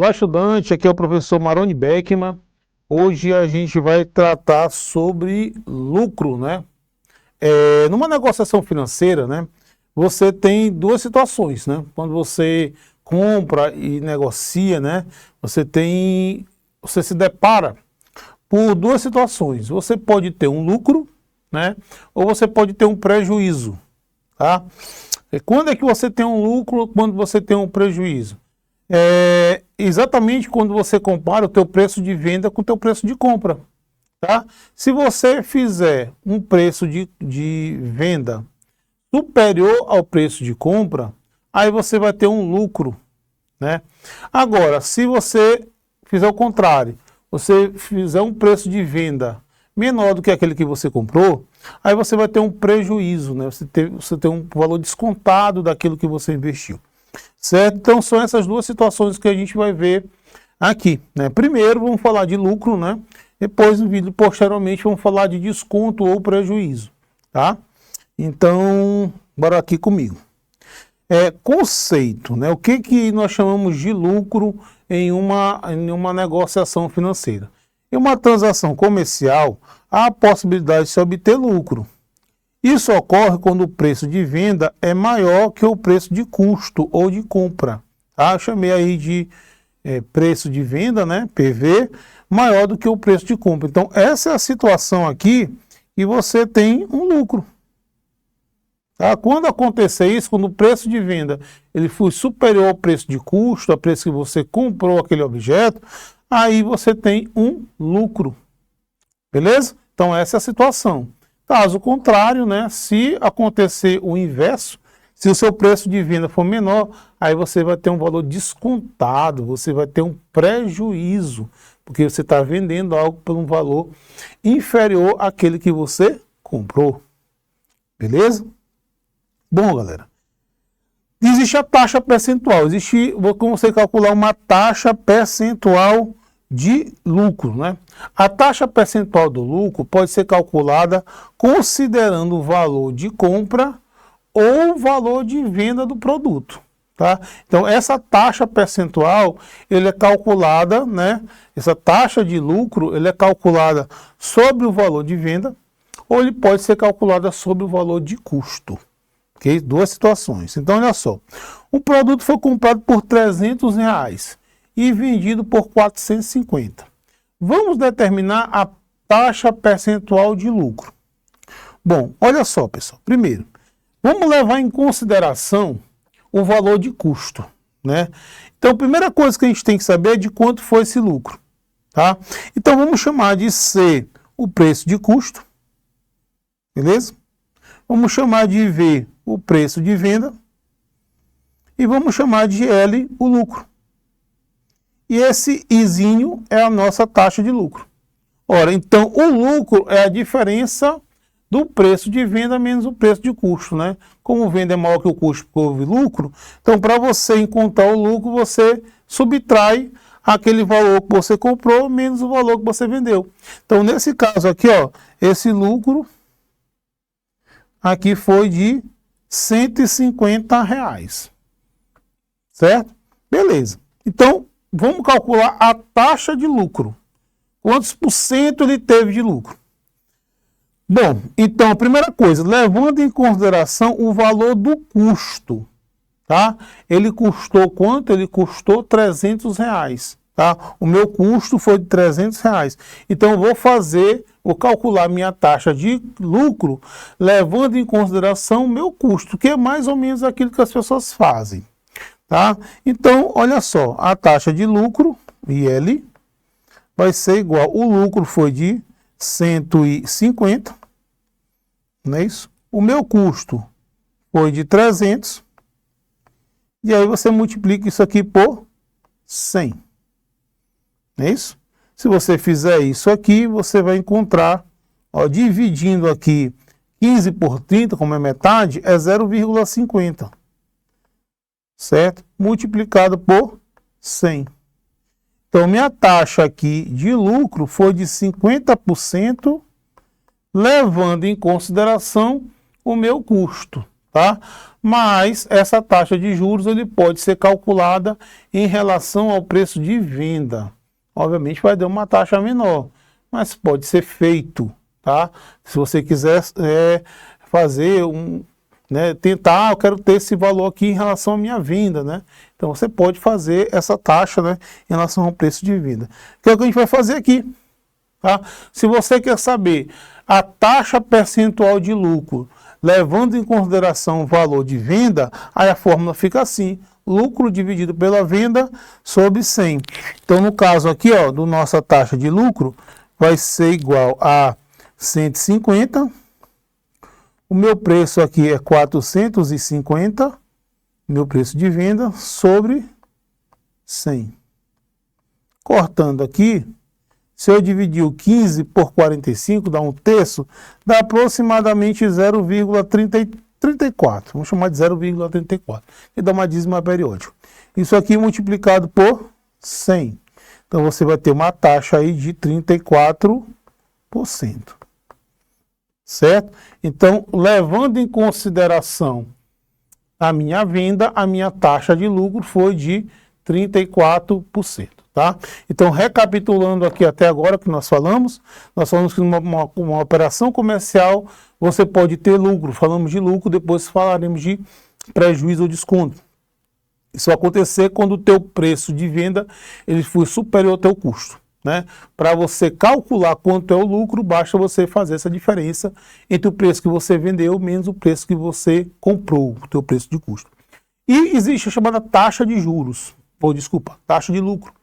Olá, estudante, aqui é o professor Maroni Beckman. Hoje a gente vai tratar sobre lucro, né? Numa negociação financeira, né? Você tem duas situações, né? Quando você compra e negocia, né? Você se depara por duas situações. Você pode ter um lucro, né? Ou você pode ter um prejuízo, tá? Quando é que você tem um lucro, quando você tem um prejuízo? Exatamente quando você compara o teu preço de venda com o teu preço de compra, tá? Se você fizer um preço de venda superior ao preço de compra, aí você vai ter um lucro, né? Agora, se você fizer o contrário, você fizer um preço de venda menor do que aquele que você comprou, aí você vai ter um prejuízo, né? Você tem um valor descontado daquilo que você investiu. Certo? Então são essas duas situações que a gente vai ver aqui, né? Primeiro vamos falar de lucro, né? Depois no vídeo posteriormente vamos falar de desconto ou prejuízo, tá? Então, bora aqui comigo. Conceito, né? O que nós chamamos de lucro em uma negociação financeira? Em uma transação comercial, há a possibilidade de se obter lucro. Isso ocorre quando o preço de venda é maior que o preço de custo ou de compra. Tá? Eu chamei aí de preço de venda, né? PV, maior do que o preço de compra. Então, essa é a situação aqui e você tem um lucro. Tá? Quando acontecer isso, quando o preço de venda ele for superior ao preço de custo, ao preço que você comprou aquele objeto, aí você tem um lucro. Beleza? Então, essa é a situação. Caso contrário, né, se acontecer o inverso, se o seu preço de venda for menor, aí você vai ter um valor descontado, você vai ter um prejuízo, porque você está vendendo algo por um valor inferior àquele que você comprou. Beleza? Bom, galera, existe a taxa percentual, existe como você calcular uma taxa percentual de lucro, né? A taxa percentual do lucro pode ser calculada considerando o valor de compra ou o valor de venda do produto, tá? Então essa taxa percentual, ele é calculada, né? Essa taxa de lucro, ele é calculada sobre o valor de venda ou ele pode ser calculada sobre o valor de custo. Ok? Duas situações. Então olha só, o produto foi comprado por R$300 e vendido por 450. Vamos determinar a taxa percentual de lucro. Bom, olha só, pessoal. Primeiro, vamos levar em consideração o valor de custo, né? Então, a primeira coisa que a gente tem que saber é de quanto foi esse lucro, tá? Então, vamos chamar de C o preço de custo, beleza? Vamos chamar de V o preço de venda e vamos chamar de L o lucro. E esse izinho é a nossa taxa de lucro. Ora, então o lucro é a diferença do preço de venda menos o preço de custo, né? Como venda é maior que o custo, houve lucro, então para você encontrar o lucro, você subtrai aquele valor que você comprou menos o valor que você vendeu. Então nesse caso aqui, ó, esse lucro aqui foi de R$150. Certo? Beleza. Então, vamos calcular a taxa de lucro. Quantos por cento ele teve de lucro? Bom, então a primeira coisa, levando em consideração o valor do custo, tá? Ele custou quanto? Ele custou R$300, tá? O meu custo foi de R$300. Então eu vou calcular minha taxa de lucro, levando em consideração o meu custo, que é mais ou menos aquilo que as pessoas fazem. Tá? Então, olha só, a taxa de lucro, IL, vai ser igual, o lucro foi de 150, não é isso? O meu custo foi de 300, e aí você multiplica isso aqui por 100, não é isso? Se você fizer isso aqui, você vai encontrar, ó, dividindo aqui 15 por 30, como é metade, é 0,50. Certo? Multiplicado por 100. Então, minha taxa aqui de lucro foi de 50%, levando em consideração o meu custo. tá? Mas essa taxa de juros ele pode ser calculada em relação ao preço de venda. Obviamente vai dar uma taxa menor, mas pode ser feito, tá? Se você quiser fazer tentar, eu quero ter esse valor aqui em relação à minha venda, né? Então você pode fazer essa taxa, né, em relação ao preço de venda. Que é o que a gente vai fazer aqui, tá? Se você quer saber a taxa percentual de lucro, levando em consideração o valor de venda, aí a fórmula fica assim: lucro dividido pela venda sobre 100. Então, no caso aqui, ó, do nossa taxa de lucro, vai ser igual a 150. O meu preço aqui é 450, meu preço de venda, sobre 100. Cortando aqui, se eu dividir o 15 por 45, dá um terço, dá aproximadamente 0,34. Vamos chamar de 0,34, que dá uma dízima periódica. Isso aqui multiplicado por 100. Então, você vai ter uma taxa aí de 34%. Certo? Então, levando em consideração a minha venda, a minha taxa de lucro foi de 34%. Tá? Então, recapitulando aqui até agora que nós falamos que uma operação comercial você pode ter lucro. Falamos de lucro, depois falaremos de prejuízo ou desconto. Isso vai acontecer quando o teu preço de venda ele for superior ao teu custo, né? Para você calcular quanto é o lucro, basta você fazer essa diferença entre o preço que você vendeu menos o preço que você comprou, o teu preço de custo. E existe a chamada taxa de juros, taxa de lucro.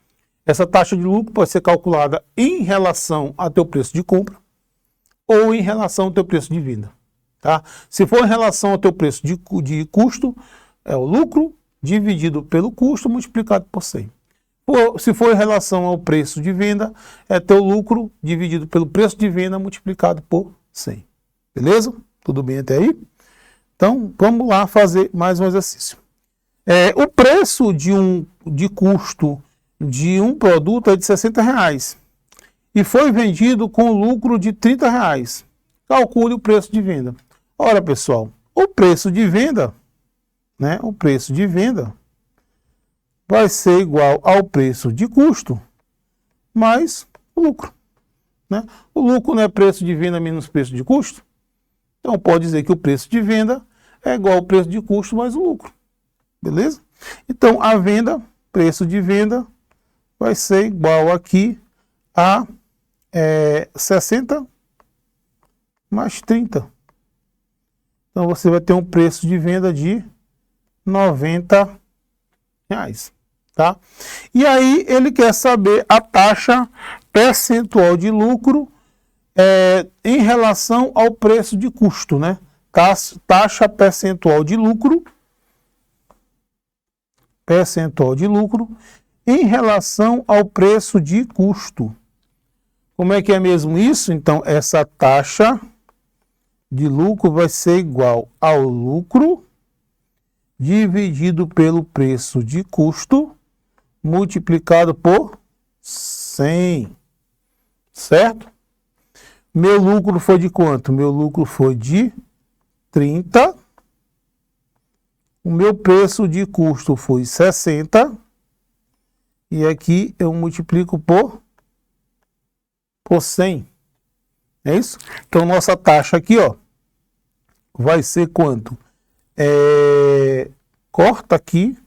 Essa taxa de lucro pode ser calculada em relação ao teu preço de compra ou em relação ao teu preço de venda, tá? Se for em relação ao teu preço de custo, é o lucro dividido pelo custo multiplicado por 100. Se for em relação ao preço de venda, é teu lucro dividido pelo preço de venda multiplicado por 100. Beleza? Tudo bem até aí? Então, vamos lá fazer mais um exercício. O preço de custo de um produto é de R$60 e foi vendido com lucro de R$30. Calcule o preço de venda. Ora, pessoal, o preço de venda, né? O preço de venda vai ser igual ao preço de custo mais o lucro, né? O lucro não é preço de venda menos preço de custo? Então, pode dizer que o preço de venda é igual ao preço de custo mais o lucro. Beleza? Então, a venda, preço de venda, vai ser igual aqui a 60 mais 30. Então, você vai ter um preço de venda de R$90. Tá? E aí, ele quer saber a taxa percentual de lucro em relação ao preço de custo, né? Taxa percentual de lucro em relação ao preço de custo. Como é que é mesmo isso? Então, essa taxa de lucro vai ser igual ao lucro dividido pelo preço de custo multiplicado por 100. Certo? Meu lucro foi de quanto? Meu lucro foi de 30. O meu preço de custo foi 60. E aqui eu multiplico por 100. É isso? Então, nossa taxa aqui, ó, vai ser quanto? Corta aqui.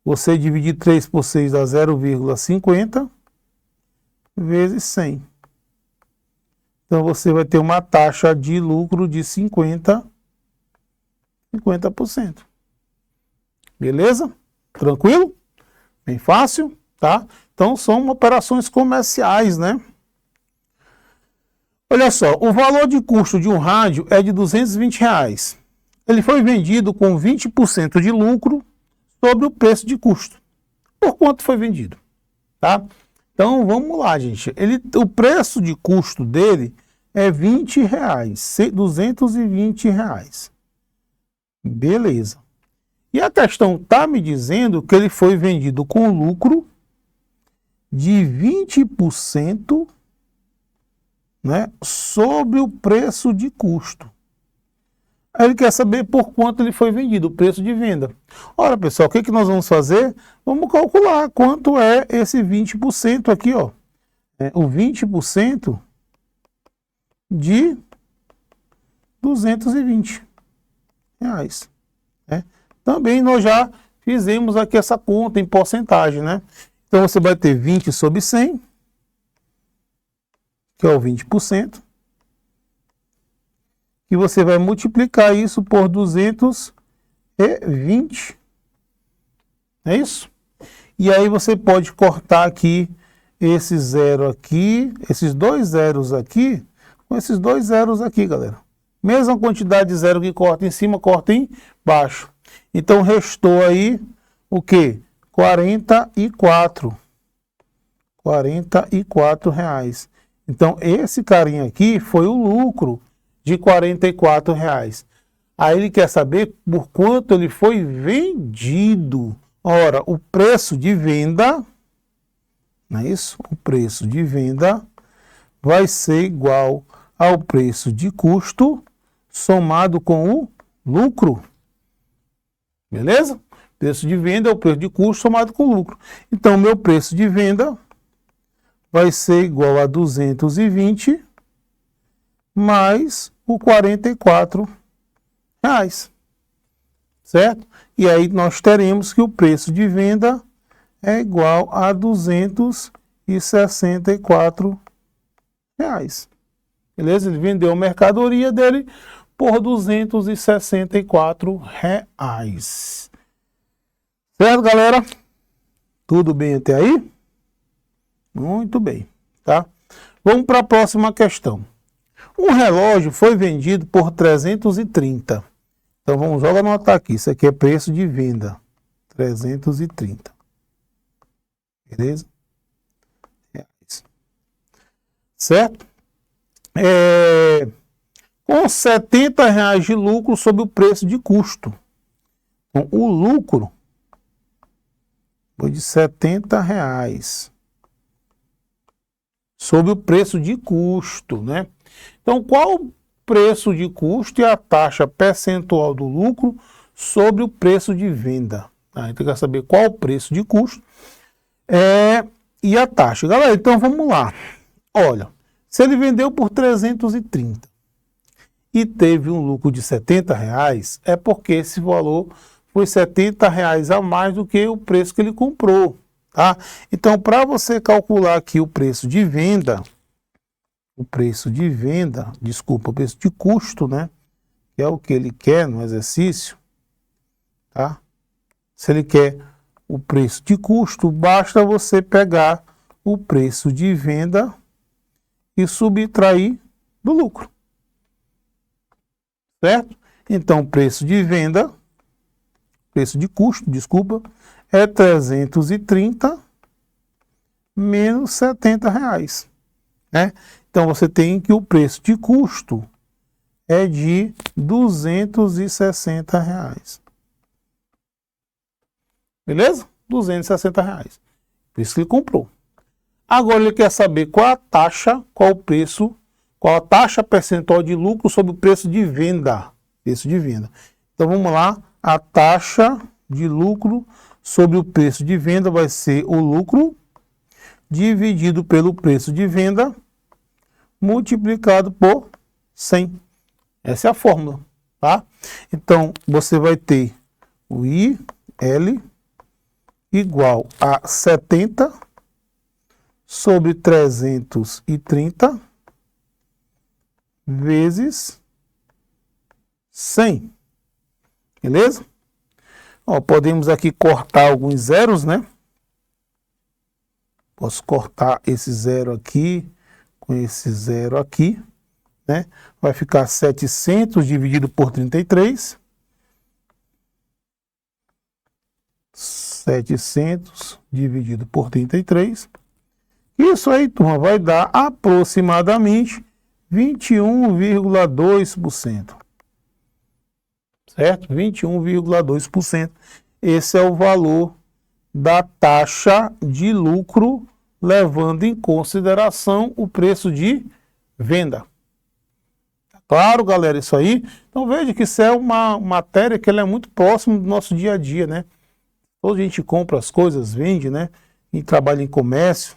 Você dividir 3 por 6 dá 0,50 vezes 100. Então, você vai ter uma taxa de lucro de 50%. Beleza? Tranquilo? Bem fácil, tá? Então, são operações comerciais, né? Olha só, o valor de custo de um rádio é de R$220. Ele foi vendido com 20% de lucro sobre o preço de custo. Por quanto foi vendido? Tá? Então, vamos lá, gente. O preço de custo dele é R$20, R$220. Beleza. E a questão está me dizendo que ele foi vendido com lucro de 20%, né, sobre o preço de custo. Aí ele quer saber por quanto ele foi vendido, o preço de venda. Ora, pessoal, o que nós vamos fazer? Vamos calcular quanto é esse 20% aqui, ó. O 20% de 220 reais. Também nós já fizemos aqui essa conta em porcentagem, né? Então você vai ter 20 sobre 100, que é o 20%, e você vai multiplicar isso por 220. É isso? E aí você pode cortar aqui esse zero aqui, esses dois zeros aqui, com esses dois zeros aqui, galera. Mesma quantidade de zero que corta em cima, corta embaixo. Então restou aí o quê? 44 reais. Então esse carinha aqui foi o lucro de 44 reais. Aí ele quer saber por quanto ele foi vendido. Ora, o preço de venda, não é isso? O preço de venda vai ser igual ao preço de custo somado com o lucro. Beleza? Preço de venda é o preço de custo somado com lucro. Então, meu preço de venda vai ser igual a 220 mais o 44 reais. Certo? E aí nós teremos que o preço de venda é igual a 264 reais. Beleza? Ele vendeu a mercadoria dele por 264 reais. Certo, galera? Tudo bem até aí? Muito bem, tá? Vamos para a próxima questão. Um relógio foi vendido por 330. Então vamos logo anotar aqui. Isso aqui é preço de venda. 330. Beleza? Reais. Certo? Com 70 reais de lucro sobre o preço de custo. Então, o lucro foi de 70 reais sobre o preço de custo, né? Então, qual o preço de custo e a taxa percentual do lucro sobre o preço de venda? Então, quer saber qual o preço de custo e a taxa. Galera, então vamos lá. Olha, se ele vendeu por 330 e teve um lucro de 70 reais, é porque esse valor foi 70 reais a mais do que o preço que ele comprou. Tá? Então, para você calcular aqui o preço de venda, o preço de custo, né? Que é o que ele quer no exercício, tá? Se ele quer o preço de custo, basta você pegar o preço de venda e subtrair do lucro. Certo? Então, preço de venda, preço de custo, desculpa, é 330 menos 70 reais. Né? Então, você tem que o preço de custo é de 260 reais. Beleza? 260 reais. Por isso que ele comprou. Agora ele quer saber qual a taxa, qual o preço, qual a taxa percentual de lucro sobre o preço de venda. Preço de venda. Então vamos lá. A taxa de lucro sobre o preço de venda vai ser o lucro dividido pelo preço de venda multiplicado por 100. Essa é a fórmula, tá? Então você vai ter o IL igual a 70 sobre 330 vezes 100. Beleza? Ó, podemos aqui cortar alguns zeros, né? Posso cortar esse zero aqui com esse zero aqui, né? Vai ficar 700 dividido por 33. 700 dividido por 33. Isso aí, turma, vai dar aproximadamente 21,2%. Certo? 21,2%. Esse é o valor da taxa de lucro, levando em consideração o preço de venda. Claro, galera, isso aí. Então veja que isso é uma matéria que ela é muito próxima do nosso dia a dia, né? Toda a gente compra as coisas, vende, né? E trabalha em comércio,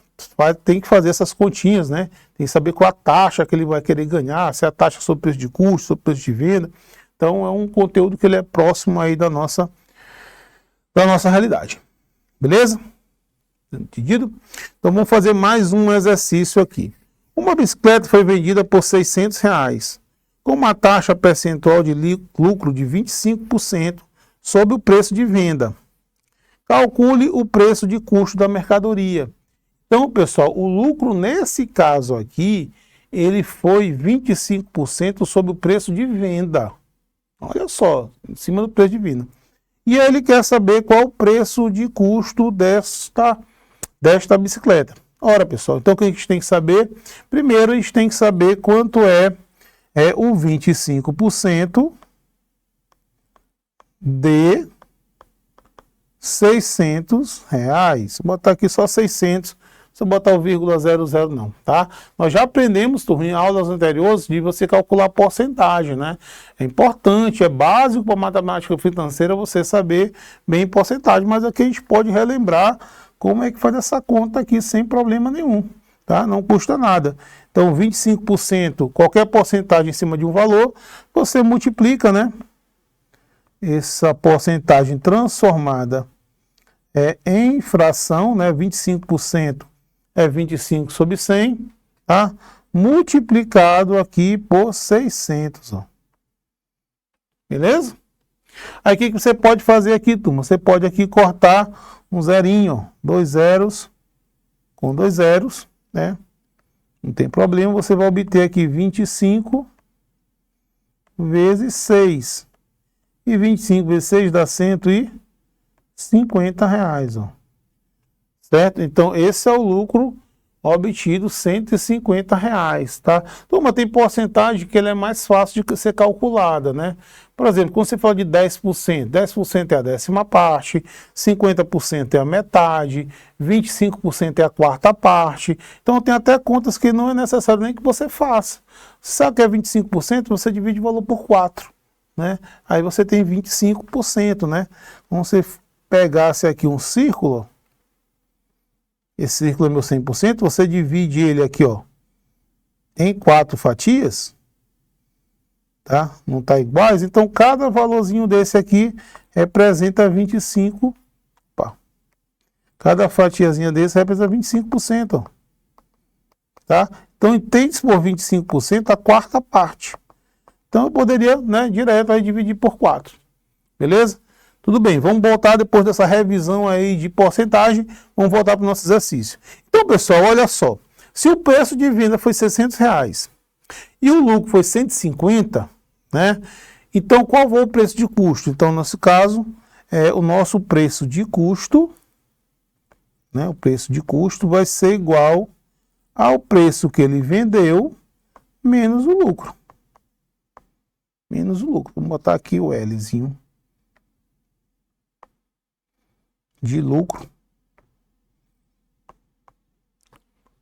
tem que fazer essas continhas, né? Tem que saber qual a taxa que ele vai querer ganhar, se é a taxa sobre preço de custo, sobre preço de venda. Então é um conteúdo que ele é próximo aí da nossa realidade. Beleza? Entendido? Então vamos fazer mais um exercício aqui. Uma bicicleta foi vendida por R$600, com uma taxa percentual de lucro de 25% sobre o preço de venda. Calcule o preço de custo da mercadoria. Então, pessoal, o lucro nesse caso aqui, ele foi 25% sobre o preço de venda. Olha só, em cima do preço de venda. E aí ele quer saber qual o preço de custo desta bicicleta. Ora, pessoal, então o que a gente tem que saber? Primeiro, a gente tem que saber quanto é o 25% de R$600. Vou botar aqui só 600, se eu botar o vírgula 00 não, tá? Nós já aprendemos, turma, em aulas anteriores, de você calcular a porcentagem, né? É importante, é básico para matemática financeira você saber bem porcentagem, mas aqui a gente pode relembrar como é que faz essa conta aqui sem problema nenhum, tá? Não custa nada. Então, 25%, qualquer porcentagem em cima de um valor, você multiplica, né? Essa porcentagem transformada em fração, né? 25% é 25 sobre 100, tá? Multiplicado aqui por 600, ó. Beleza? Aí o que você pode fazer aqui, turma? Você pode aqui cortar um zerinho, ó, 2 zeros com 2 zeros, né? Não tem problema, você vai obter aqui 25 vezes 6. E 25 vezes 6 dá R$150, ó. Certo? Então, esse é o lucro obtido, R$150, tá? Turma, tem porcentagem que ela é mais fácil de ser calculada, né? Por exemplo, quando você fala de 10%, 10% é a décima parte, 50% é a metade, 25% é a quarta parte. Então, tem até contas que não é necessário nem que você faça. Você sabe que é 25%, você divide o valor por 4, né? Aí você tem 25%, né? Então, você pegasse aqui um círculo, esse círculo é meu 100%, você divide ele aqui, ó, em 4 fatias, tá? Não tá iguais, então cada valorzinho desse aqui representa 25, opa, cada fatiazinha desse representa 25%, ó, tá? Então, entende-se por 25% a quarta parte. Então, eu poderia, né, direto aí dividir por 4, beleza? Tudo bem, vamos voltar depois dessa revisão aí de porcentagem, vamos voltar para o nosso exercício. Então, pessoal, olha só, se o preço de venda foi R$600 e o lucro foi 150, né? Então, qual foi o preço de custo? Então, nesse caso, o nosso preço de custo, né? O preço de custo vai ser igual ao preço que ele vendeu menos o lucro. Menos o lucro. Vamos botar aqui o Lzinho de lucro.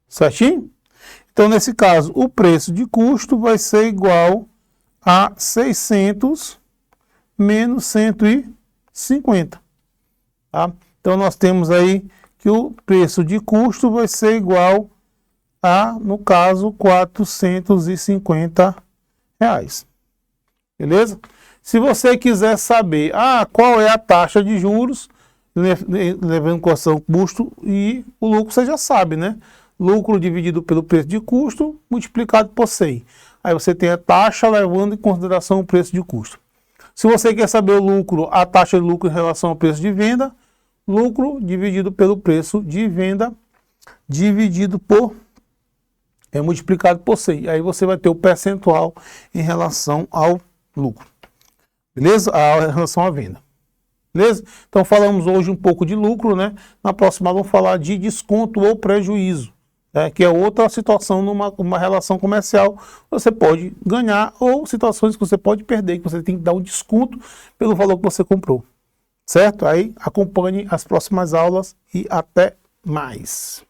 Certinho? Então, nesse caso, o preço de custo vai ser igual a 600 menos 150. Tá? Então, nós temos aí que o preço de custo vai ser igual a, no caso, R$450. Beleza? Se você quiser saber qual é a taxa de juros, levando em consideração o custo e o lucro, você já sabe, né? Lucro dividido pelo preço de custo, multiplicado por 100. Aí você tem a taxa levando em consideração o preço de custo. Se você quer saber o lucro, a taxa de lucro em relação ao preço de venda, lucro dividido pelo preço de venda, dividido por, multiplicado por 100. Aí você vai ter o percentual em relação ao lucro. Beleza? Em relação à venda. Beleza? Então falamos hoje um pouco de lucro, né? Na próxima vamos falar de desconto ou prejuízo, né? Que é outra situação numa relação comercial. Você pode ganhar ou situações que você pode perder, que você tem que dar um desconto pelo valor que você comprou. Certo? Aí acompanhe as próximas aulas e até mais.